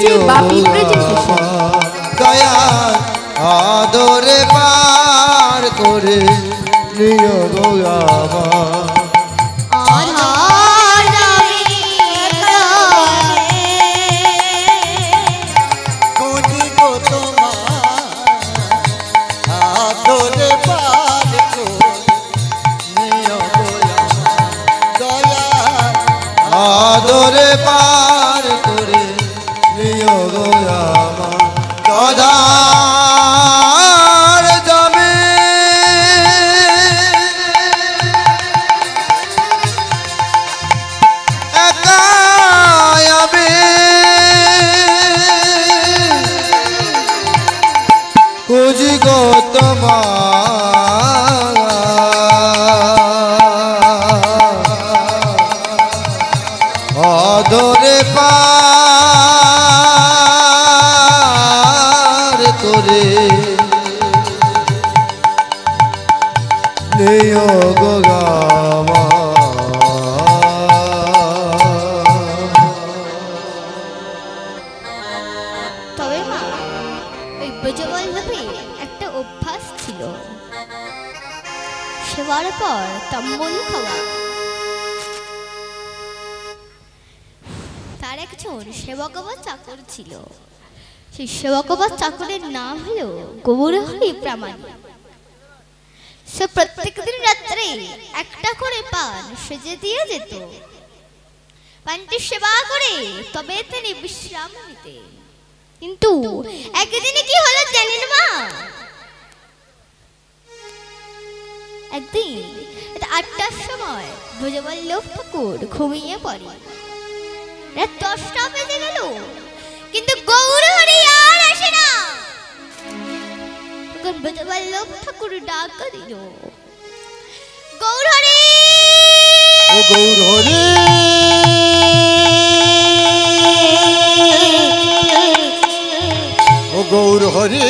যে বাপি প্রেজেন্টেশন। দয়াল আদরে পার করে নিও গো আমার। আদরে পার করে নিও গো আমার দধার জমি একা আমি খুঁজি গো তোমার আদরে পার করে নিও গো তবে মা ওই ব্রজবল্লভে একটা অভ্যাস ছিল, সেবার পর তাম্বুল খাওয়া। তার একজন সেবক বা চাকর ছিল, সেই সেবক বা চাকরের নাম হলো গৌরহরি প্রামাণিক। সে প্রত্যেকদিন রাত্রে একটা করে পান সেজে দিয়ে যেত। পানটি সেবা করে তবে তিনি বিশ্রাম নিতেন। কিন্তু একদিনে কি হলো জানেন মা? একদিন ৮টার সময় ব্রজবল্লভ ঠাকুর ঘুমিয়ে পড়ে। রাত ১০টা বেজে গেল, কিন্তু গৌরহরি আর আসে না। তখন ব্রজবল্লভ ঠাকুর ডাক দিল, গৌরহরি, ও গৌরহরি, ও গৌরহরি,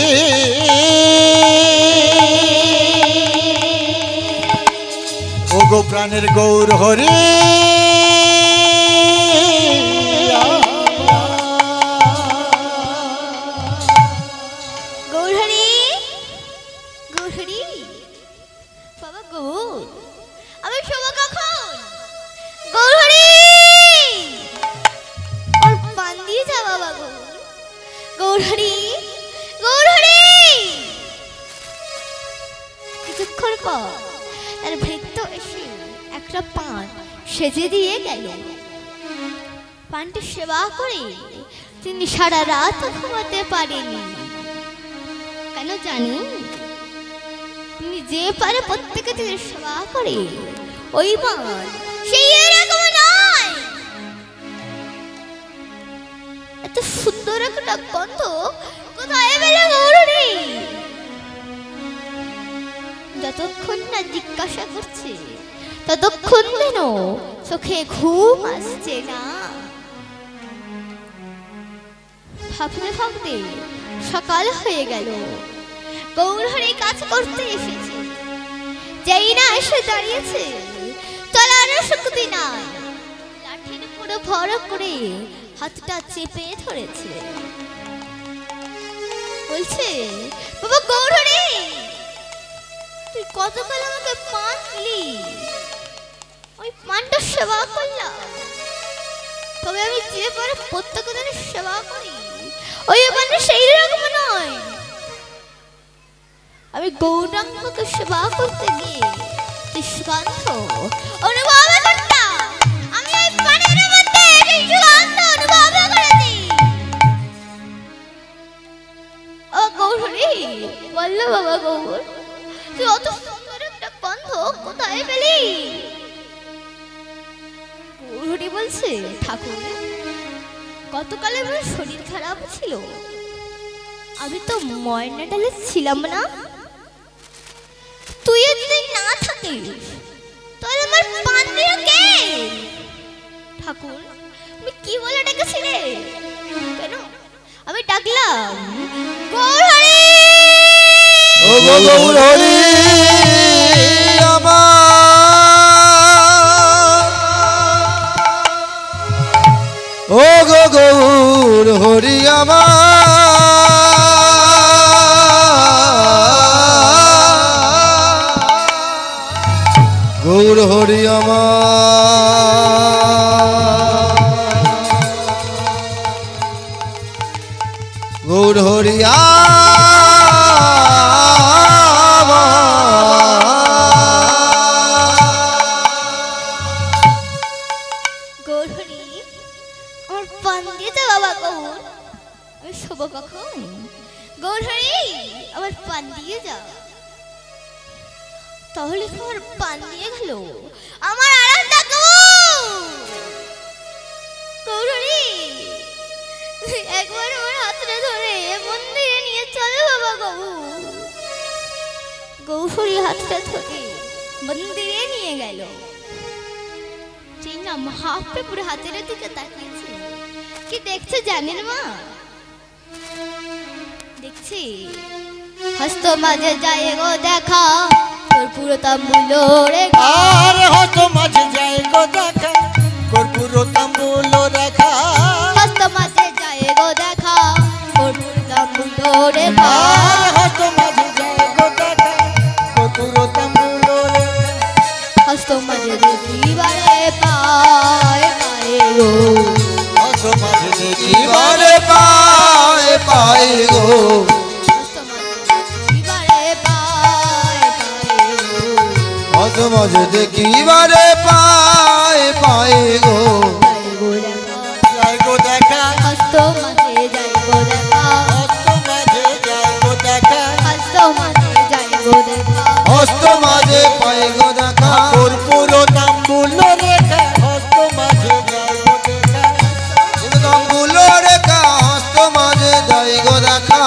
ও গো প্রাণের গৌরহরি, গৌরহরি, গৌরহরি, বাবা গৌর, আমি শোবো কখন? গৌরহরি, আর পান দিয়ে যা বাবা গৌর। গৌরহরি, গৌরহরি। কিছুক্ষণ পর তার ভৃত্য এসে একটা পান সেজে দিয়ে গেল। পানটি সেবা করে তিনি সারা রাত ঘুমাতে পারেনি। কেন জানি? তিনি যে পারে প্রত্যেকে তিনি সেবা করে, ওই পান সেই এরকম নয়। এত সুন্দর একটা গন্ধ কোথায় পেলে গৌরহরি? যতক্ষণ না জিজ্ঞাসা করছে ততক্ষণ যেন চোখে ঘুম আসছে না। ভাবতে ভাবতে সকাল হয়ে গেল। গৌরহরি কাজ করতে এসেছে, যেই না এসে দাঁড়িয়েছে চলার শক্তি নাই। লাঠির উপরে ভর করে হাতটা চেপে ধরেছে, বলছে, বাবা গৌরহরি, তুই কতকাল আমাকে পান দিলি, ওই পানটা সেবা করলাম, তবে আমি যে পারে প্রত্যেক দিন সেবা করি ওই পানটা সেই রকম নয়। আমি গৌরাঙ্গকে সেবা করতে গিয়ে যে সুগন্ধ অনুভব করতাম, আমি ওই পানের মধ্যে সেই সুগন্ধ অনুভব করেছি। ও গৌরহরি, বললো বাবা গৌর, তুই অত সুন্দর একটা গন্ধ কোথায় পেলি? গৌরহরি বলছে, ঠাকুর, গতকালে আমার শরীর খারাপ ছিল, আমি তো ময়নাডালে ছিলাম না। তুই যদি না থাকিস তাহলে আমার পান দিল কে? ঠাকুর, তুমি কি বলে ডেকেছিলে? কেন? আমি ডাকলাম, গৌরহরি, ও গো গৌরহরি আমার, ও গো গৌরহরি গৌর হরিয়া গৌরহরি আমার পান দিয়ে যা বাবা গৌর, আমি শোবো কখন? গৌরহরি আমার পান দিয়ে যা। তাহলে তোমার পান দিয়ে গেল আমার আরামটা গৌরহরি, একবার আমার হাতটা ধরে মন্দিরে নিয়ে চলো বাবা গৌর। গৌরহরি হাতটা ধরে মন্দিরে নিয়ে গেল। না মহাপ্রভুর হাতের দিকে তাকিয়েছে, কি দেখছে জানেন মা? দেখছি হস্ত মাঝে যায় গো দেখা কর্পূর তাম্বুল রেখা। আর হস্ত মাঝে যায় গো দেখা কর্পূর তাম্বুল রেখা। হস্ত মাঝে যায় গো দেখা কর্পূর তাম্বুল রেখা। আর হস্ত মাঝে যায় গো দেখা কর্পূর তাম্বুল রেখা। হস্ত মাঝে দেখিবারে পায় পায় গো। হস্ত মাঝে দেখিবারে পায় পায় গো। হস্ত মাঝে দেখিবারে পায় পায় গো। হস্ত মাঝে দেখিবারে পায় পায় গো। যায় গো দেখা হস্ত মাঝে যায় গো দেখা। হস্ত মাঝে যায় গো দেখা। হস্ত মাঝে যায় গো দেখা। হস্ত মাঝে পায় গো দেখা কর্পূর তাম্বুল রেখা। হস্ত মাঝে যায় গো দেখা তাম্বুল রেখা। হস্ত মাঝে যায় গো দেখা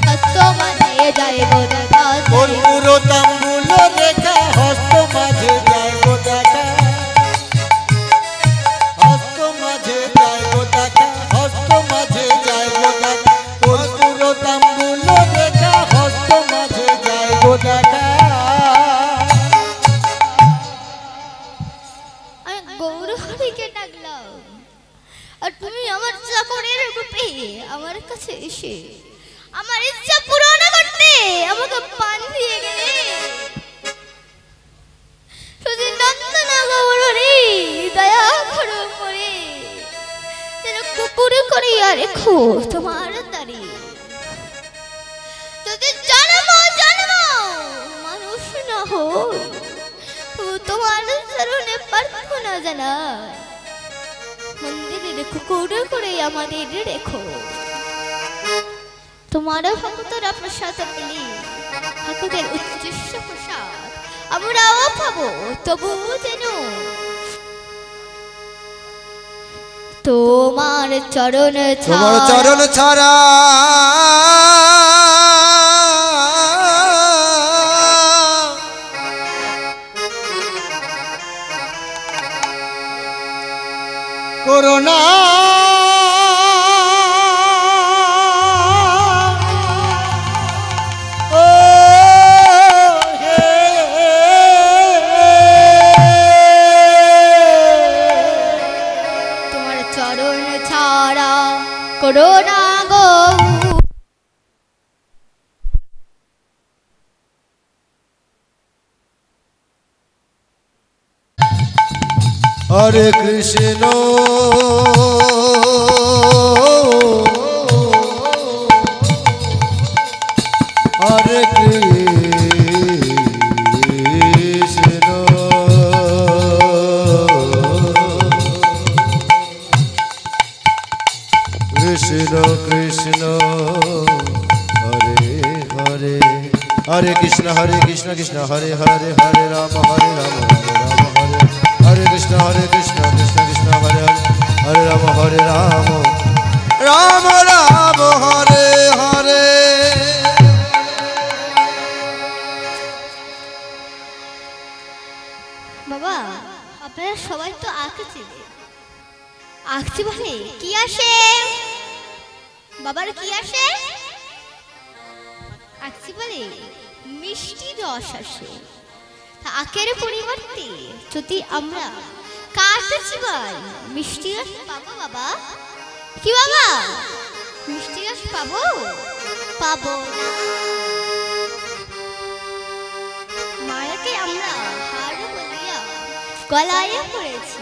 হস্ত মাঝে যায় গো দেখা। কর্পূর তাম্বুল রেখা। হস্ত মাঝে যায় গো দেখা। হস্ত মাঝে যায় গো দেখা। হস্ত মাঝে যায় গো দেখা কর্পূর তাম্বুল রেখা। হস্ত মাঝে যায় গো দেখা। আমি গৌরহরিকে ডাকলাম, আর তুমি আমার চাকরের রূপে আমার কাছে এসে আমার ইচ্ছা পূরণ করতে আমাকে পান দিয়ে গেলে। শুধু নন্দনা গৌরহরি দয়া করো করে যেন কুকুর করিয়া রেখো তোমার দ্বারে। যদি জন্ম জন্ম মানুষ না হই তবু তোমার চরণে প্রার্থনা জানাই, মন্দিরের কুকুর করে আমাদের রেখো। তোমার ভক্তরা প্রসাদ পেলে ভক্তদের উচ্ছিষ্ট প্রসাদ আমরাও পাবো, তবু যেন তোমার চরণ তোমার চরণ ছাড়া করোনা তোমার চরণ ছাড়া করোনা গো। হরে কৃষ্ণ হরে কৃষ্ণ কৃষ্ণ কৃষ্ণ হরে হরে হরে কৃষ্ণ কৃষ্ণ হরে হরে হরে রাম হরে রাম হরে হরে কৃষ্ণ কৃষ্ণ কৃষ্ণ হরে হরে হরে রাম রাম রাম হরে হরে। বাবা আপনারা সবাই তো আঁকছে, আঁকছি বলে কি আসে? বাবার কি আসে? আঁকছি বলে মিষ্টি রস আসে। আখের পরিবর্তে যদি আমরা কাঠের চিবাই মিষ্টি রস পাবো বাবা? কি বাবা মিষ্টি রস পাবো? পাবো না। মায়াকে আমরা হার বলিয়া গলায় পড়েছি।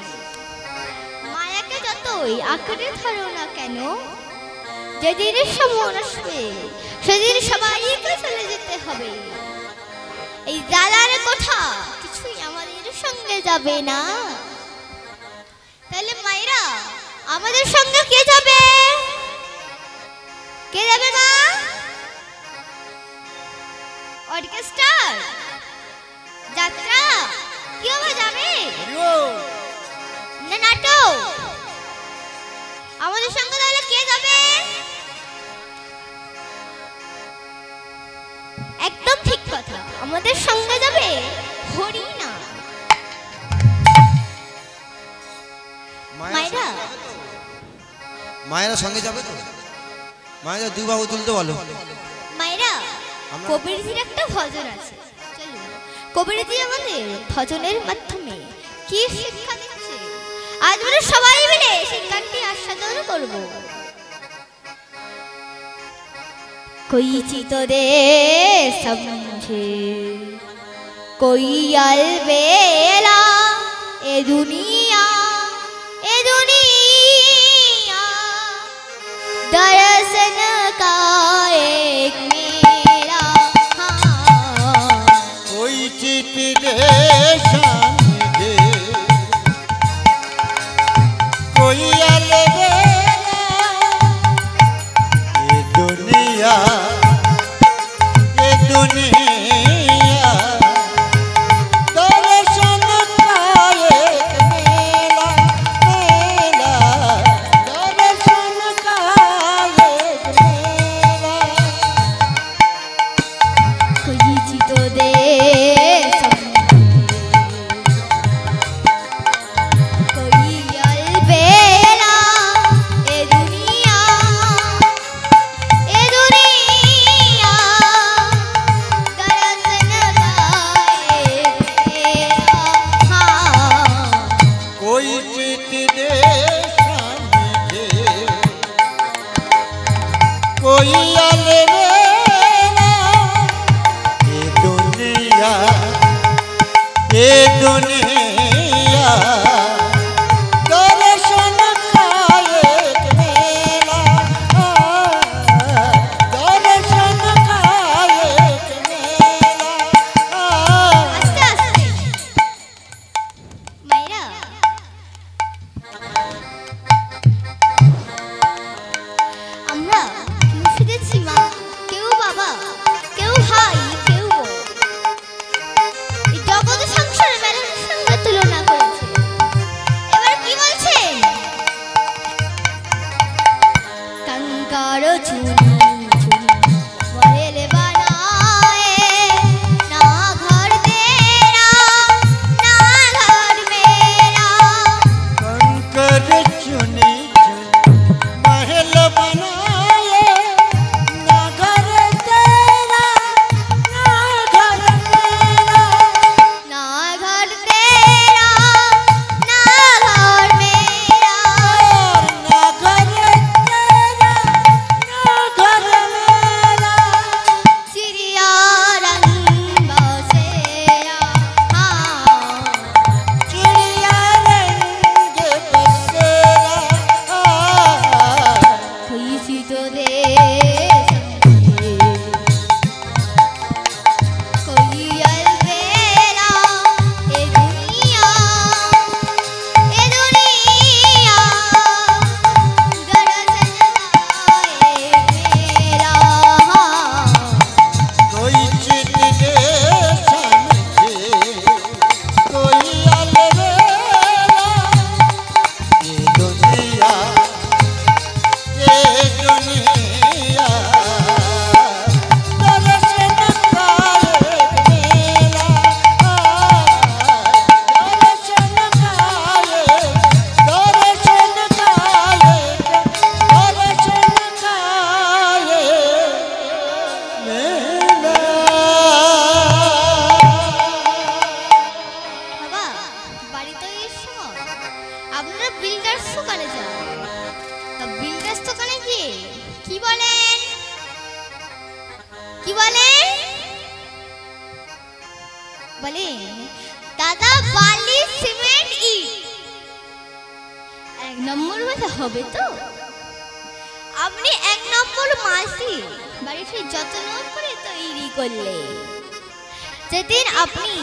মায়াকে যতই আঁকড়ে ধরো না কেন যেদিন সময় আসবে সেদিন সবাইকে চলে যেতে হবে। এই জ্বালার কথা কিছুই আমাদের সঙ্গে যাবে না। তাহলে মায়েরা আমাদের সঙ্গে কে যাবে? কে যাবে মা? অর্কেস্ট্রা, যাত্রা, কেউ যাবে না? নাটক আমাদের সঙ্গে তাহলে কে যাবে? একদম ঠিক কথা, আমাদের সঙ্গে যাবে হরি না। মায়েরা মায়েরা সঙ্গে যাবে তো? মায়েরা দুই বাহু তুলতে বলো। মায়েরা কবিরজির একটা ভজন আছে, চলুন কবিরজি আমাদের ভজনের মাধ্যমে কি শিক্ষা দিচ্ছে আজ আমরা সবাই মিলে সেই গানটি আস্বাদন করব। कोई चित दे समझे कोई अलबेला ए दुनिया दर्शन का एक मेरा हाँ। कोई चित दे समझे कोई अलबेला ये दुनिया दर्शन का एक मेला मेला दर्शन का एक मेला। कोई चित दे कोई अलबेला ए दुनिया दर्शन का एक मेरा हाँ। कोई चित दे समझे कोई अलबेला ये दुनिया दर्शन का एक मेला दर्शन का एक मेला। আস্তে আস্তে মায়েরা আমরা কেউ শিখেছি মা, কেউ বাবা, কেউ ভাই, কেউ বোন। এই জগৎ সংসারে মেলার সঙ্গে তুলনা করেছে। এবার কি বলছে? कंकर चुनी चुनी महल बनाए ना घर तेरा ना घर मेरा। कंकर चुनी महल बनाए ना घर तेरा ना घर मेरा ना घर तेरा ना घर मेरा। ना घर तेरा ना घर मेरा। चिड़िया रंग बसेरा हाँ। चिड़िया रंग बसेरा कोई चित दे समझे कोई अलबेला ए दुनिया दर्शन का एक मेरा हाँ। कोई चित दे समझे कोई अलबेला ये दुनिया दर्शन का एक मेला दर्शन का एक दर्शन का एक दर्शन का एक मेला। বাবা বাড়িতে এর সময় আপনারা বিল্ডার্স দোকানে যান। তা বিল্ডার্স দোকানে গিয়ে কি বলেন? কি বলেন? বলেন দাদা বালি সিমেন্ট ইট। এক নম্বর বলে হবে তো? আপনি এক নম্বর মাসি বাড়িতে যত্ন করে তৈরি করলে, যেদিন আপনি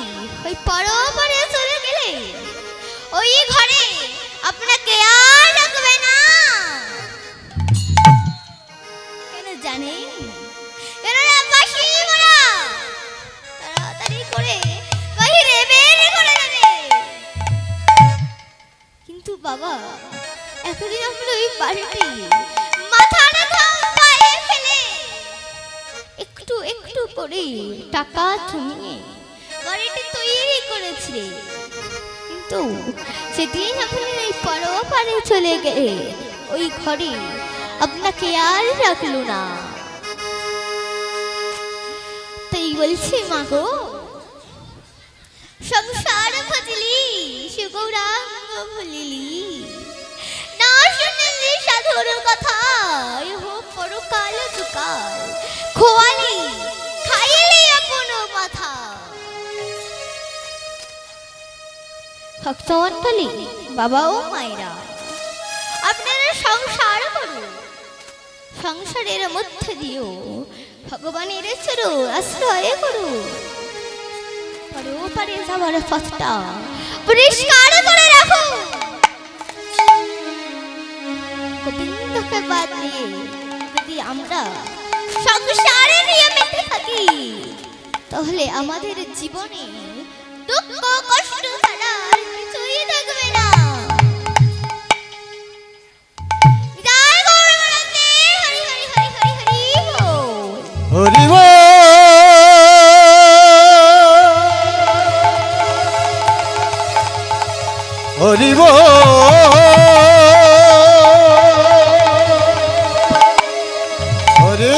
ওই পরপরে চলে গেলে ওই ঘরে আপনাকে আর রাখবে না। কেন জানেন? কেননা বাসি মোরা তাড়াতাড়ি করে বাইরে বের করে দেবে। কিন্তু বাবা, এতদিন আপনি ওই বাড়িতে মাথার ঘাম পায়ে ফেলে একটু একটু করে টাকা জমিয়ে বাড়িটি তৈরি করেছিলে, কিন্তু সেদিন আপনি ওই পরপারে চলে গেলে ওই ঘরে আপনাকে আর রাখলো না। তাই বলছি মা গো, সংসার ভজলি সুগৌরাঙ্গ ভুলিলি, না শুনলি সাধুর কথা, পরকাল দুকাল খোয়ালি খাইলি আপন মাথা। ভক্তমণ্ডলী, বাবা ও মায়েরা, আপনারা সংসার করুন, সংসারের মধ্যে দিও ভগবানের চরণ আশ্রয় করুন, পরপারে যাওয়ার পথটা পরিষ্কার করে রাখুন। গোবিন্দকে বাদ দিয়ে যদি আমরা সংসারে নিয়ে মেতে থাকি, তাহলে আমাদের জীবনে দুঃখ কষ্ট ছাড়া আর কিছুই থাকবে না। জয় গৌরাঙ্গে, হরি হরি হরি হরি হরি বল। হরি বল, হরি বল, হরি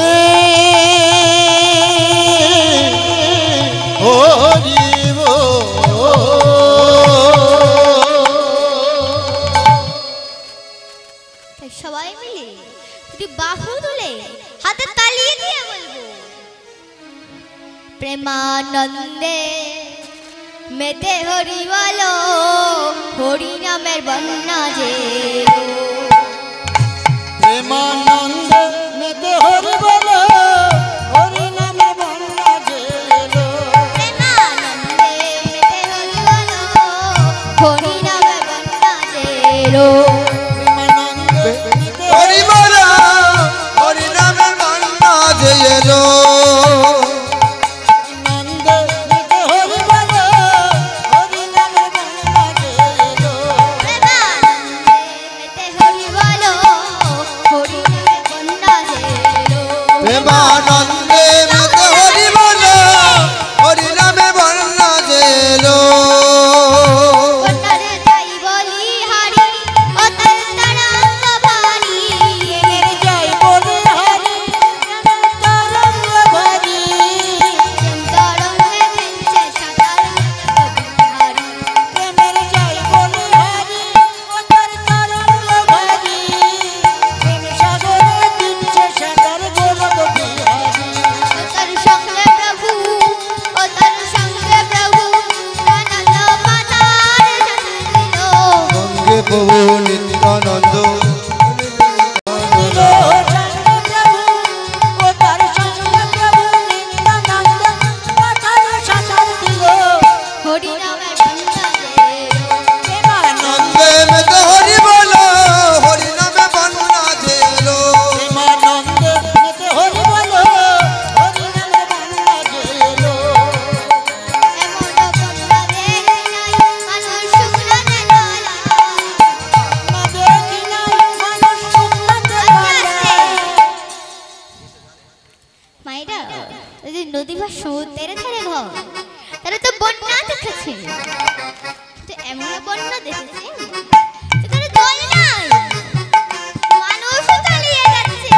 হরি বল। তাই সবাই মিলে যদি বাহু তুলে হাতে তালিয়ে দিয়ে বলবো, প্রেমানন্দে মেতে হরি বলো, হরি নামের বন্যা যে প্রেমানন্দে মেতে হরি বলো, হরি নামে বন্যা জেলো। প্রেমানন্দে মেতে হরি বলো, হরি নামের বন্যা যে প্রেমানন্দে মেতে হরি বল, হরি নামে বন্যা যে এলো। আনন্দে মেতে হরি বলো, হরি নামে বন্যা জেলো। প্রেমানন্দে মেতে হরি বলো, হরি নামের বন্যা যে প্রেমানন্দে মেতে হরি বল, হরি নামে বন্যা যে এলো। বন্যারে তাই বলি হারি, ও তার তরঙ্গ ভারী। প্রেমের জয় বলে হরি, তরঙ্গ ভরি। তরঙ্গে ভেসে সাঁতার হারি। প্রেমের জয় বলে হরি, ও তার তরঙ্গ ভরি। প্রেম সাগরে দিচ্ছে সাগর গোলক বিহারি। ও তার সঙ্গে প্রভু, ও তার সঙ্গে প্রভু, আনন্দ মাতার জন্মিল। সঙ্গে প্রভু নিত্যানন্দ, দিল সঙ্গে প্রভু, ও তার সঙ্গে প্রভু নিত্যানন্দ, মাথার সাঁতার দিল। হরি নামের বন্যা যে প্রেমানন্দে নন্দে মেতে হরি বল, হরি নামে বন্যা যে এলো। প্রেমানন্দে মেতে হরি বলো, হরি নামে বন্যা জেলো। এমন বন্যা দেখি নাই, মানুষ শুকনাতে গলা। না দেখি নাই মানুষ শুকনাতে গলা। মায়েরা, ওই যে নদী বা সমুদ্রের ধারে ঘর, তারা তো বন্যা দেখেছে, তো এমন বন্যা দেখেছে যেখানে জল নাই, মানুষও তলিয়ে যাচ্ছে।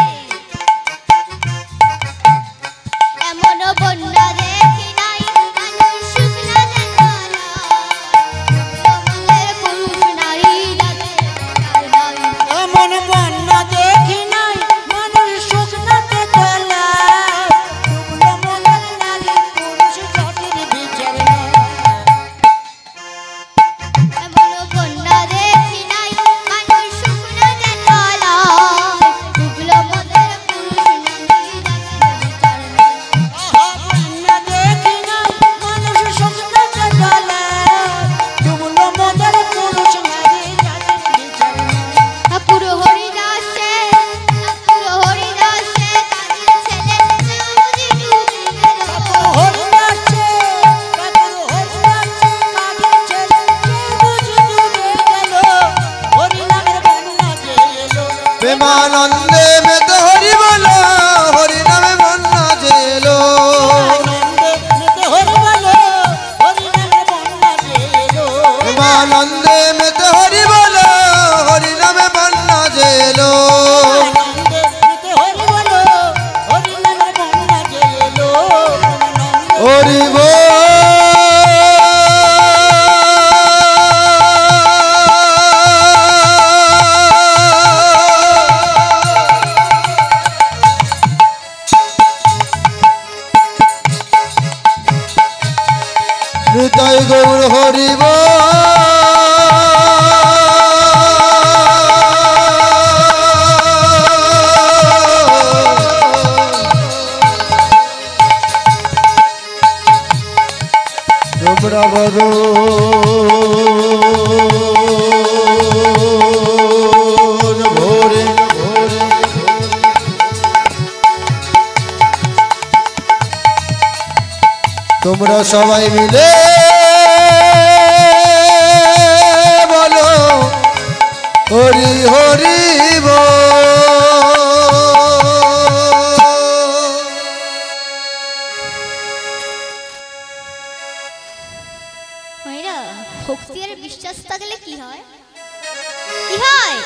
এমন বন্যা দেখি নাই, মানুষ শুকনাতে গলা। আমাদের পুরুষ নারী যাদের নাই। এমন বন্যা দেখি নাই মানুষ শুকনাতে গলা। ডুবলো মনের নারী পুরুষ জাতির বিচার নাই। প্রেমানন্দে মেতে হরি বলো হরি নামে মন নাচেলো প্রেমানন্দে মেতে হরি বলো হরি নামে মন নাচেলো হরি বল নিতাই গৌর হরি তোমরা বলো ভোরে ভোরে তোমরা সবাই মিলে বলো হরি হরি মায়েরা ভক্তি আর বিশ্বাস থাকলে কি হয় কি হয়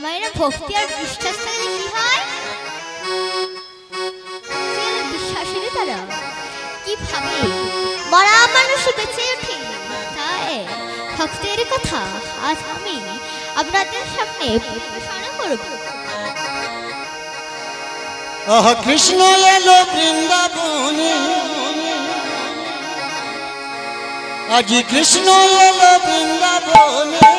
মায়েরা ভক্তি আর বিশ্বাস থাকলে কি হয় বিশ্বাসের তারা কিভাবে মরা মানুষ বেঁচে ওঠে তাই ভক্তের কথা আজ আমি আপনাদের সামনে পরিবেশনা করব। আহা কৃষ্ণ এলো বৃন্দাবনে আজি কৃষ্ণ এলো বৃন্দাবনে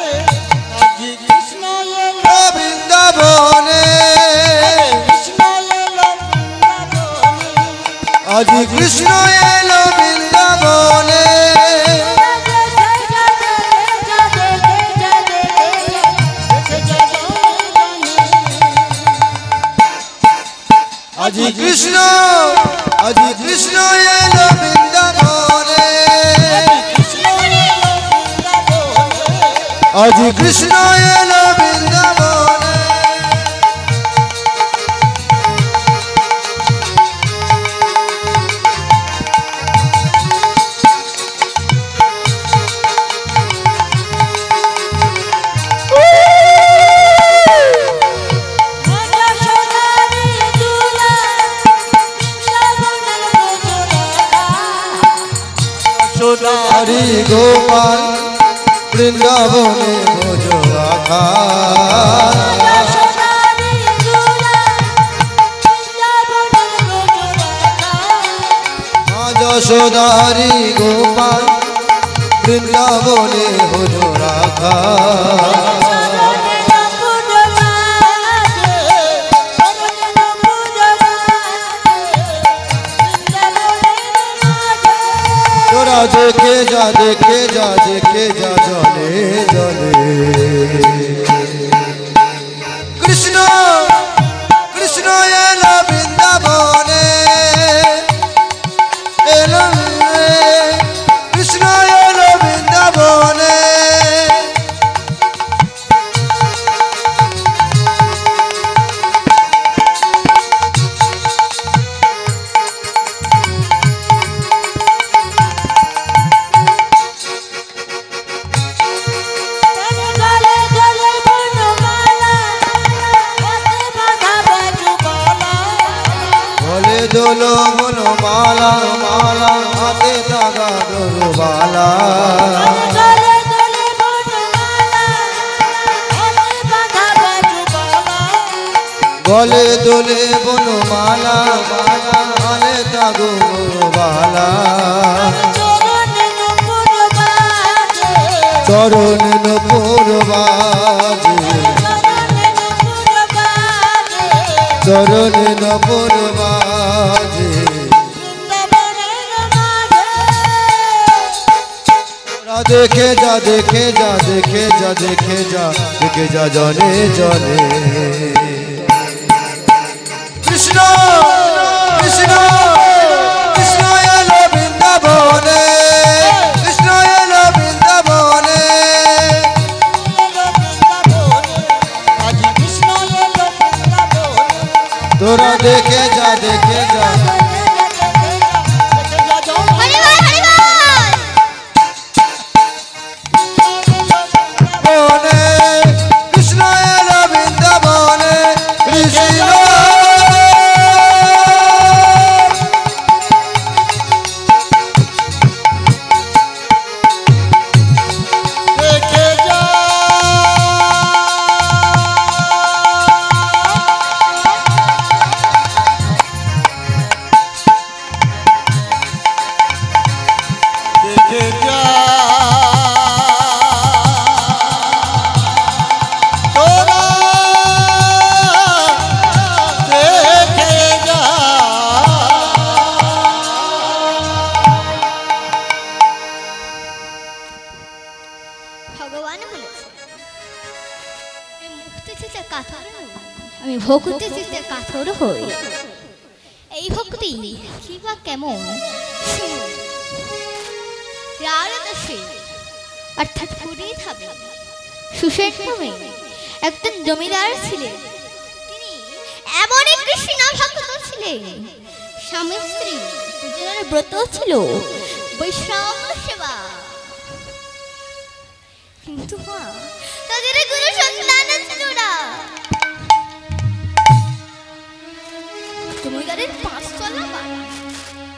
আজি কৃষ্ণ এলো বৃন্দাবনে কৃষ্ণ এলো বৃন্দাবনে আজি কৃষ্ণ এলো বৃন্দাবনে আজি কৃষ্ণ এলো বৃন্দাবনে আজি কৃষ্ণ এলো বৃন্দাবনে হরি গোপাল বৃন্দাবনে ভোজো রাখা যশোদারি গোপাল বৃন্দাবনে ভোজো রাখা দেখে যা দেখে যা দেখে যা জলে জলে কৃষ্ণ কৃষ্ণ এলো বৃন্দাবনে এলো কৃষ্ণ এলো বৃন্দাবনে দোলো বনমালা মালা হাতে দাগা দোলবালা গলে দোলে বনমালা মালা হাতে দাগো দোলবালা চরণ নপুর বাজে চরণ নপুর বাজে দেখে যা দেখে যা দেখে যা দেখে যা দেখে যা জনে জনে কৃষ্ণ কৃষ্ণ কৃষ্ণ এলো বৃন্দাবনে কৃষ্ণ এলো বৃন্দাবনে আজি কৃষ্ণ তোরা দেখে যা দেখে যা হরি বল হরি বল। বনে কৃষ্ণ এলো বৃন্দাবনে কৃষ্ণ দেখে যা দেখে যা তোরা দেখে যা ভগবান বলেছে আমি মুক্তি চিতে কাতর হই, আমি ভক্তি চিতে কাতর হই। এই ভক্তি কি বা কেমন শুনুন। রারদাসে অর্থাৎ পুরীর ধামে সুসেন নামে একজন জমিদার ছিলেন। তিনি এমনই কৃষ্ণ ভক্ত ছিলেন, স্বামী স্ত্রী দুজনের ব্রত ছিল বৈষ্ণব সেবা। কিন্তু মা তাদের কোনো সন্তান ছিল না। জমিদারের 5 তলা বাড়ি,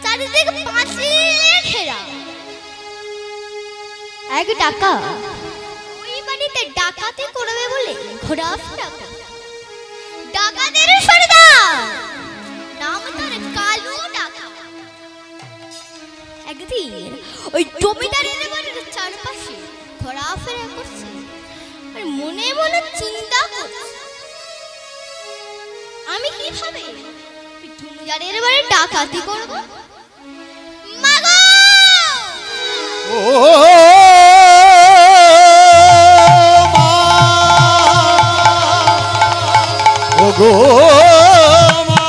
চারিদিকে পাঁচিলে ঘেরা। এক ডাকা ওই বাড়িতে ডাকাতি করবে বলে ঘোরাফেরা করে। ডাকাতের সর্দার নাম তার কালু ডাকা। একদিন ওই জমিদারের বাড়ির চারপাশে ঘোরাফেরা করছে আর মনে মনে চিন্তা করছে, আমি কিভাবে জমিদারের বাড়ি ডাকাতি করব। মাগো ও মা ও গো মা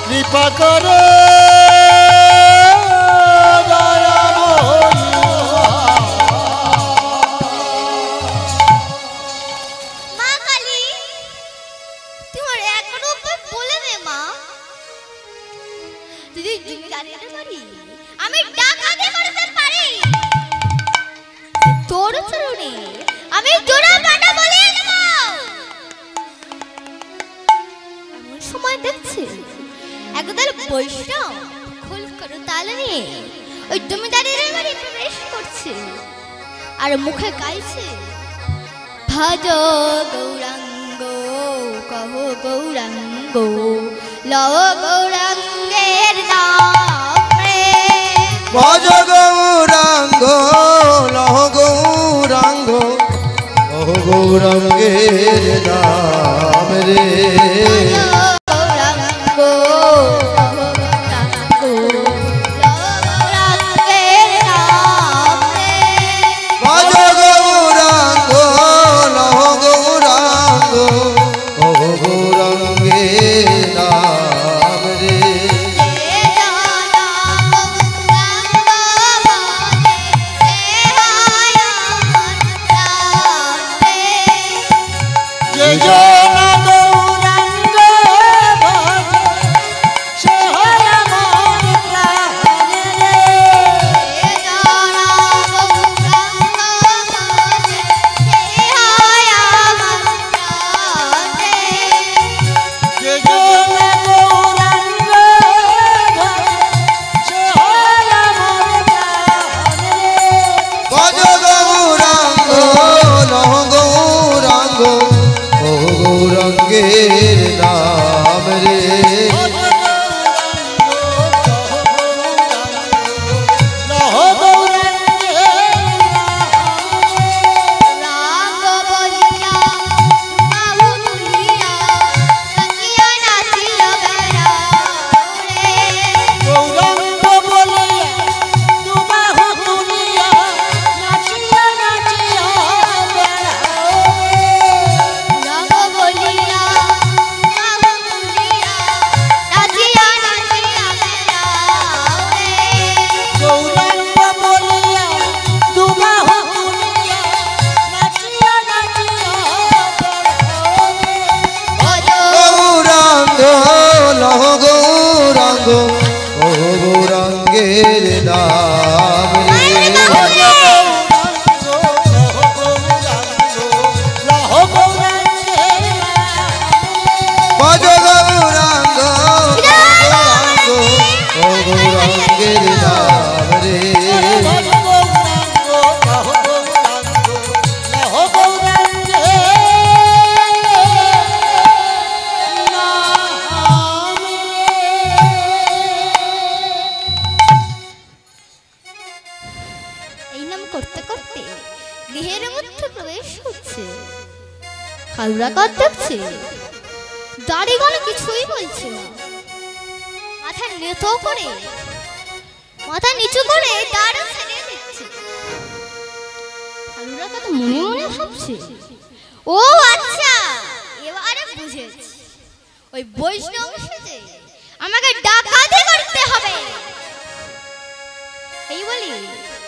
কৃপা করে মা কালী, তোমার এখনো উপায় বলে দে মা। যদি জমিদারের বাড়ি আমি ডাকাতি করতে পারি, তোর চরণে আমি জোড়া পাটা বলে দেব। এমন সময় দেখছি একদল বৈষ্ণব খোল করে তাল নিয়ে ওই জমিদারের বাড়ি প্রবেশ করছে আর মুখে গাইছে, ভজ গৌরাঙ্গ কহ গৌরাঙ্গ লও গৌরাঙ্গের নাম রে। ভজ গৌরাঙ্গ লহ গৌরাঙ্গ লহ গৌরাঙ্গের নাম রে। গৌরাঙ্গ কহ গৌরাঙ্গ লও গৌরাঙ্গের নাম রে। ভজ গৌরাঙ্গ লহ গৌরাঙ্গ লহ গৌরাঙ্গের নাম রে। যে জন গৌরাঙ্গ ভজে নাম রে এই নাম করতে করতে গৃহের মধ্যে প্রবেশ করছে। কালুরা কাঁদ দেখছে, দাড়িগণ কিছুই বলছে না, মাথা নত করে মাথা নিচু করে দাঁড়া ছেড়ে দিচ্ছে। কালুরা কাঁদ মনে মনে ভাবছে, ও আচ্ছা এবারে বুঝেছি, ওই বৈষ্ণব সেজে আমাকে ডাকাতি করতে হবে। এই বলি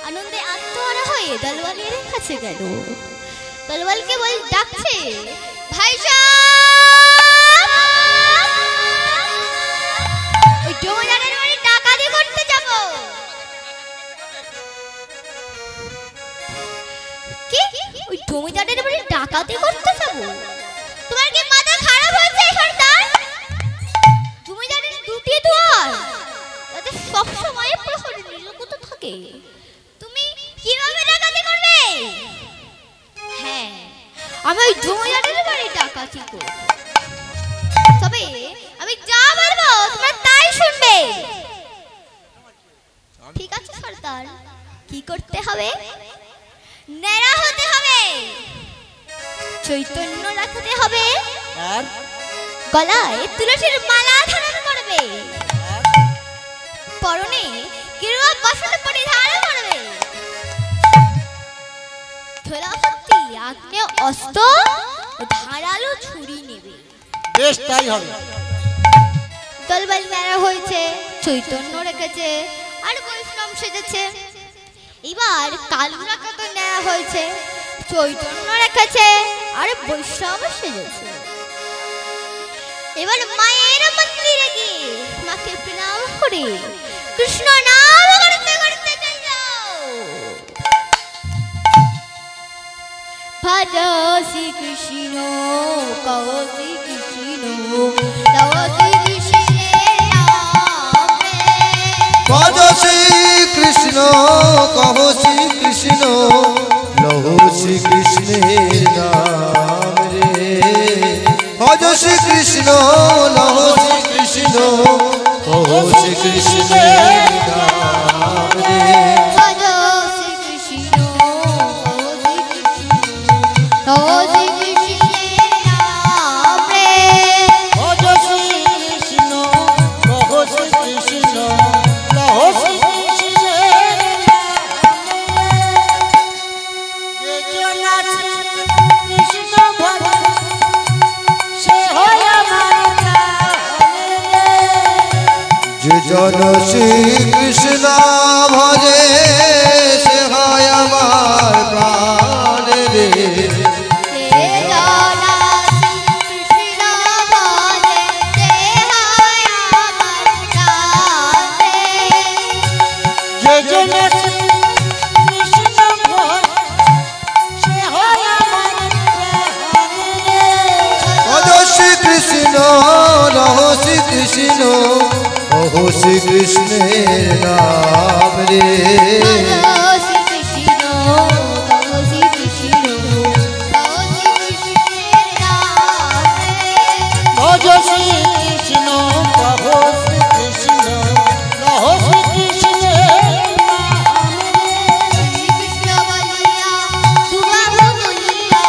আনন্দে আত্মহারা হয়ে দলওয়ালের কাছে গেল। দলওয়ালকে বল ডাকছে, ভাই ওই জমিদারের বাড়ি ডাকাতি করতে যাব। কি ওই জমিদারের বাড়ি ডাকাতি করতে যাব? তোমার কি মাথা খারাপ হয়েছে সর্দার? জমিদারের দুটি দুয়ার, তাতে সব সময় প্রহরী নিরাপদ থাকে, তুমি কিভাবে ডাকাতি করবে? হ্যাঁ, আমি ওই জমিদারের বাড়ি ডাকাতি করব, তবে আমি যা বলবো তোমরা তাই শুনবে। ঠিক আছে সর্দার, কি করতে হবে? নেড়া হতে হবে, চৈতন্য রাখতে হবে, আর গলায় তুলসীর মালা ধারণ করবে, পরনে গেরুয়া বস্ত্র পরিধান করবে, ঝোলা ভর্তি আগ্নেয় অস্ত্র ও ধারালো ছুরি নেবে। বেশ তাই হবে। দলবল মেলা হয়েছে, চৈতন্য রেখেছে আর বৈষ্ণব সেজেছে। এবার কালুরা কত নেওয়া হয়েছে, চৈতন্য রেখেছে আর বৈষ্ণব সেজেছে। এবার মায়ের মন্দিরে গিয়ে মাকে প্রণাম করে কৃষ্ণ নাম করতে করতে যাও। ভজো শ্রী কৃষ্ণ, কহ শ্রী কৃষ্ণ, লও শ্রী কৃষ্ণের নাম রে। ভজ শ্রী কৃষ্ণ, কহ শ্রী কৃষ্ণ, লহো শ্রী কৃষ্ণের নাম রে। ভজ শ্রী কৃষ্ণ, লহো শ্রী কৃষ্ণ, কহ শ্রী কৃষ্ণের নাম রে। ভজো শ্রী কৃষ্ণ, কহ শ্রী কৃষ্ণ, লও শ্রী কৃষ্ণের নাম রে। ভজ শ্রী কৃষ্ণ, কহ শ্রী কৃষ্ণ, লহ শ্রী কৃষ্ণের নাম। যে জন আছে কৃষ্ণ ভজ, সে হয় আমার প্রাণ রে। যে জন শ্রী কৃষ্ণ ভজে, সে হয় আমার প্রাণ রে। হে জনা কৃষ্ণ বলে, হে হয় আমার প্রাণ রে। যে জন আছে কৃষ্ণ ভজ, সে হয় আমার প্রাণ রে। ভজ শ্রী কৃষ্ণ, লহ শ্রী কৃষ্ণ, কহ শ্রী কৃষ্ণের নাম রে। ভজো শ্রী কৃষ্ণ, কহ শ্রী কৃষ্ণ, লও শ্রী কৃষ্ণের নাম রে। ভজ শ্রী কৃষ্ণ, কহ শ্রী কৃষ্ণ, লহ শ্রী কৃষ্ণের নাম রে। কৃষ্ণ বলিয়া দুবাহু তুলিয়া,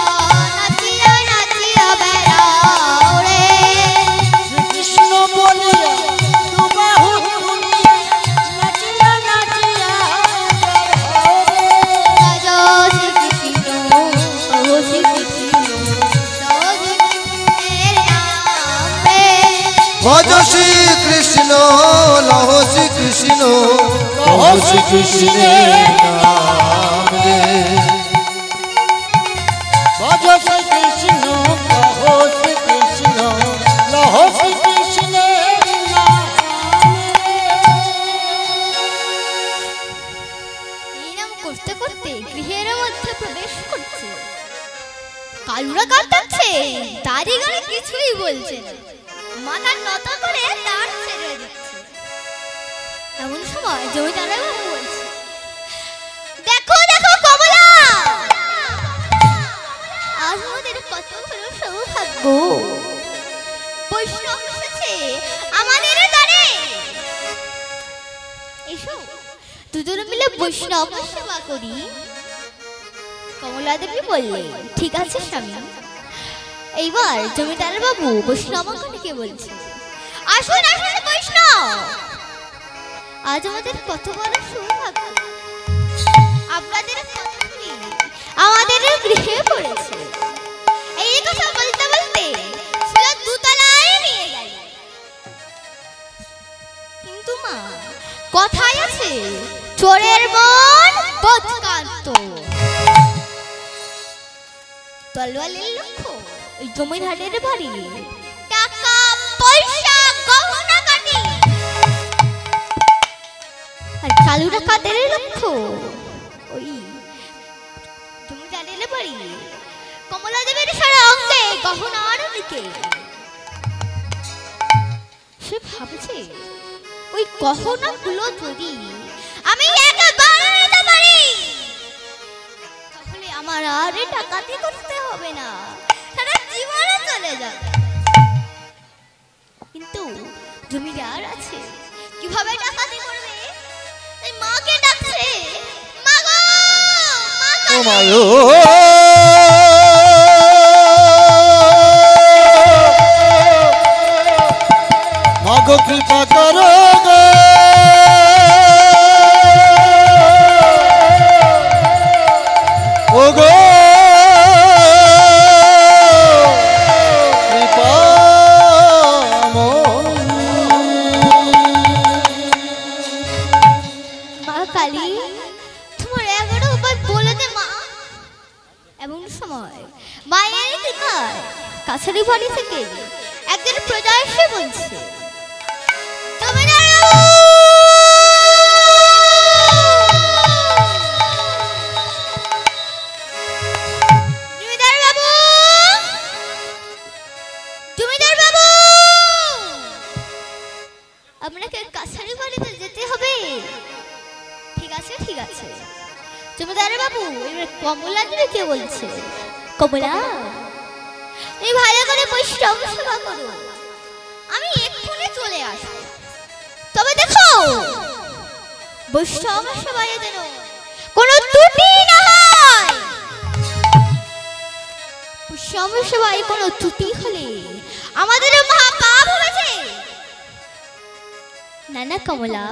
নাচিয়া নাচিয়া বেড়াও রে। কৃষ্ণ বলিয়া দুবাহু তুলিয়া, নাচিয়া নাচিয়া বেড়াও রে। ভজো শ্রী কৃষ্ণ, কহ শ্রী কৃষ্ণ, লও শ্রী কৃষ্ণের নাম রে। ভজ শ্রী কৃষ্ণ, লহ শ্রী কৃষ্ণ, কহ শ্রী কৃষ্ণের নাম রে। ভজ শ্রী কৃষ্ণ, কহ শ্রী কৃষ্ণ, লহ শ্রী কৃষ্ণের নাম রে। এই নাম করতে করতে গৃহের মধ্যে প্রবেশ করছে। কালুরা কাঁদছে, দাড়িগণ কিছুই বলছে না, মাথা নত করে দাঁড় ছেড়ে দিচ্ছে। এমন সময় জমিদারের বাবু বলছে, দেখো দেখো কমলা, আজ আমাদের কত বড় সৌভাগ্য, বৈষ্ণব এসেছে আমাদের দ্বারে। এসো দুজনে মিলে বৈষ্ণব সেবা করি। কমলা দেবী বললে, ঠিক আছে স্বামী। এইবার জমিদার বাবু বৈষ্ণবকে বলছে, আসুন আসুন বৈষ্ণব, আজ আমাদের কত বড় সৌভাগ্য, আপনাদের কতগুলি আমাদের গৃহে পড়েছে। এই কথা বলতে বলতে সোজা দুতলায় নিয়ে গেল। কিন্তু মা, কথাই আছে, চোরের মন বদকান্ত। তলোয়ারের লক্ষ্য ওই জমিদারের বাড়ি, টাকা পয়সা গহনা কাটি। আর কালু ডাকাতের লক্ষ্য ওই জমিদারের বাড়ি, কমলা দেবীর সারা অঙ্গে গহনার দিকে। সে ভাবছে, ওই গহনাগুলো যদি আমি একবারে নিতে পারি, তাহলে আমার আর ডাকাতি করতে হবে না, সারা জীবনে চলে যাবে। কিন্তু জমিদার আছে, কিভাবে ডাকাতি করবে? এই মাকে ডাকছে, মা গো, মা ও কালী। মায়ো মাগো কৃপা করো গো, ও গো কৃপা মা কালী, তোমার 11 উপায় বলে দে মা। এমন সময় মায়ের কৃপায় কাছারি বাড়ি থেকে একজন প্রজা এসে বলছে, জমিদার বাবু! জমিদার বাবু! জমিদার বাবু! আপনাকে কাছারি বাড়িতে যেতে হবে। ঠিক আছে ঠিক আছে। জমিদার বাবু এবার কমলা দেবীকে বলছে, কমলা, তুমি ভালো করে বৈষ্ণব সেবা করো, আমি এক্ষুনি চলে আসবো। তবে দেখো, বৈষ্ণব সেবায় যেন কোনো ত্রুটি না হয়। বৈষ্ণব সেবায় কোনো ত্রুটি হলে আমাদের মহা পাপ হয়েছে। না না কমলা,